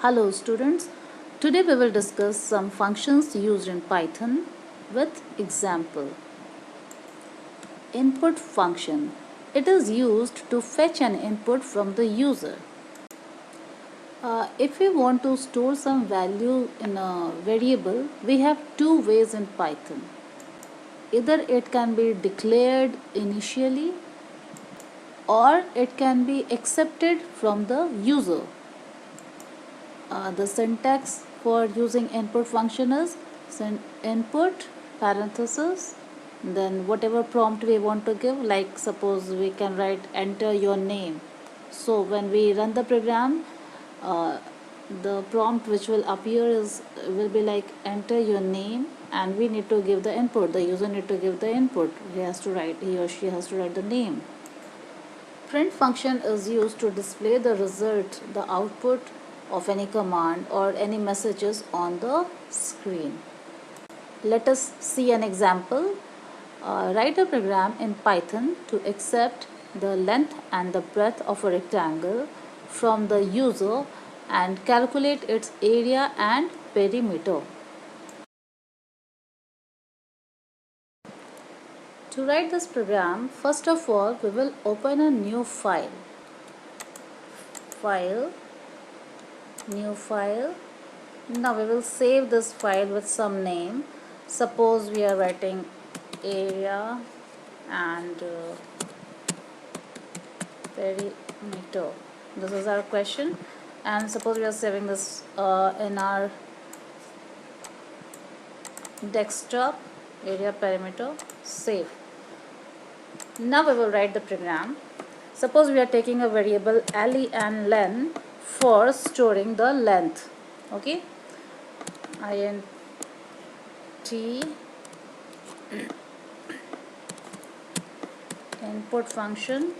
Hello students, today we will discuss some functions used in Python with example. Input function. It is used to fetch an input from the user. If we want to store some value in a variable, we have two ways in Python. Either it can be declared initially or it can be accepted from the user. The syntax for using input function is input parenthesis, then whatever prompt we want to give, like suppose we can write enter your name. So when we run the program, uh, the prompt which will appear will be like enter your name, and we need to give the input. The user need to give the input. He or she has to write the name. Print function is used to display the result, the output of any command or any messages on the screen. Let us see an example. Write a program in Python to accept the length and the breadth of a rectangle from the user and calculate its area and perimeter. To write this program, first of all, we will open a new file. New file. Now we will save this file with some name. Suppose we are writing area and perimeter. This is our question, and suppose we are saving this in our desktop. Area, perimeter, save. Now we will write the program. Suppose we are taking a variable le and len for storing the length. Okay, int input function,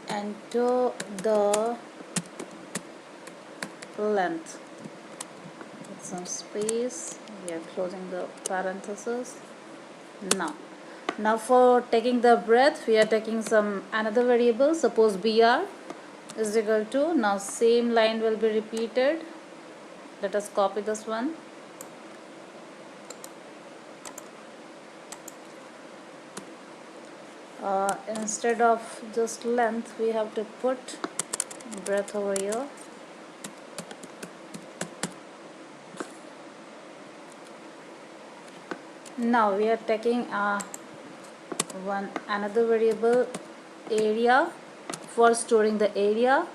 enter the length with some space. We are closing the parenthesis. Now for taking the breadth, we are taking some another variable. Suppose br is equal to, now same line will be repeated. Let us copy this one. Instead of just length, we have to put breadth over here. Now we are taking another variable area for storing the area.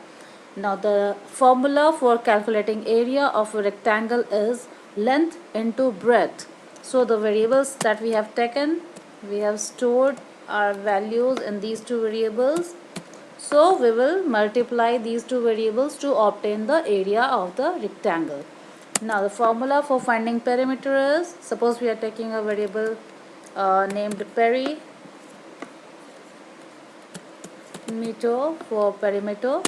Now the formula for calculating area of a rectangle is length into breadth. So the variables that we have taken, we have stored our values in these two variables. So we will multiply these two variables to obtain the area of the rectangle. Now the formula for finding perimeter is, suppose we are taking a variable named perimeter for perimeter.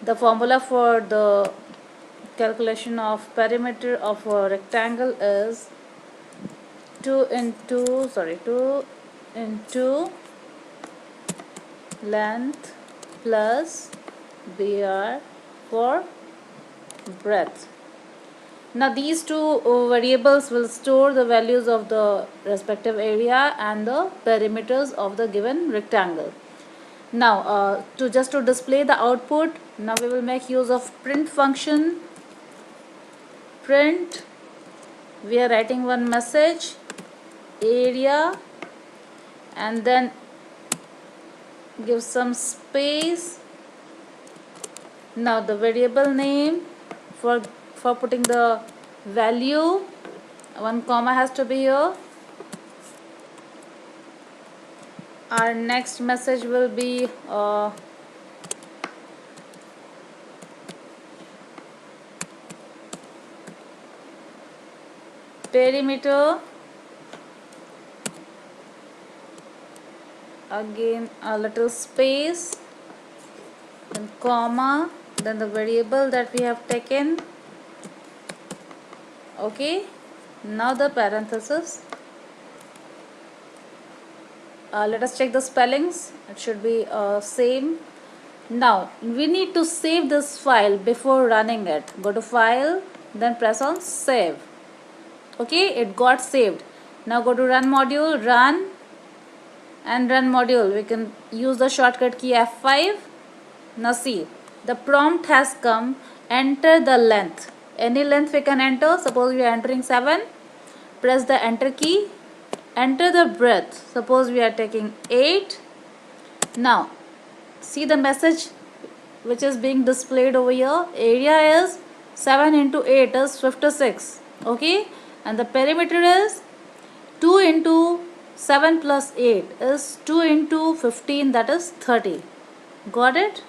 The formula for the calculation of perimeter of a rectangle is 2 into length plus br for breadth. Now these two variables will store the values of the respective area and the perimeters of the given rectangle. Now to display the output, now we will make use of print function. Print, we are writing one message, area, and then give some space. Now the variable name, for putting the value, one comma has to be here. Our next message will be perimeter, again a little space, then comma, then the variable that we have taken. Okay, now the parenthesis. Let us check the spellings. It should be same. Now we need to save this file before running it. Go to file, then press on save. Okay, it got saved. Now go to run module, run, and run module. We can use the shortcut key F5. Now see, the prompt has come. Enter the length. Any length we can enter. Suppose we are entering 7. Press the enter key. Enter the breadth. Suppose we are taking 8. Now see the message which is being displayed over here. Area is 7 into 8 is 56. Okay, and the perimeter is 2 into 7 plus 8 is 2 into 15, that is 30. Got it?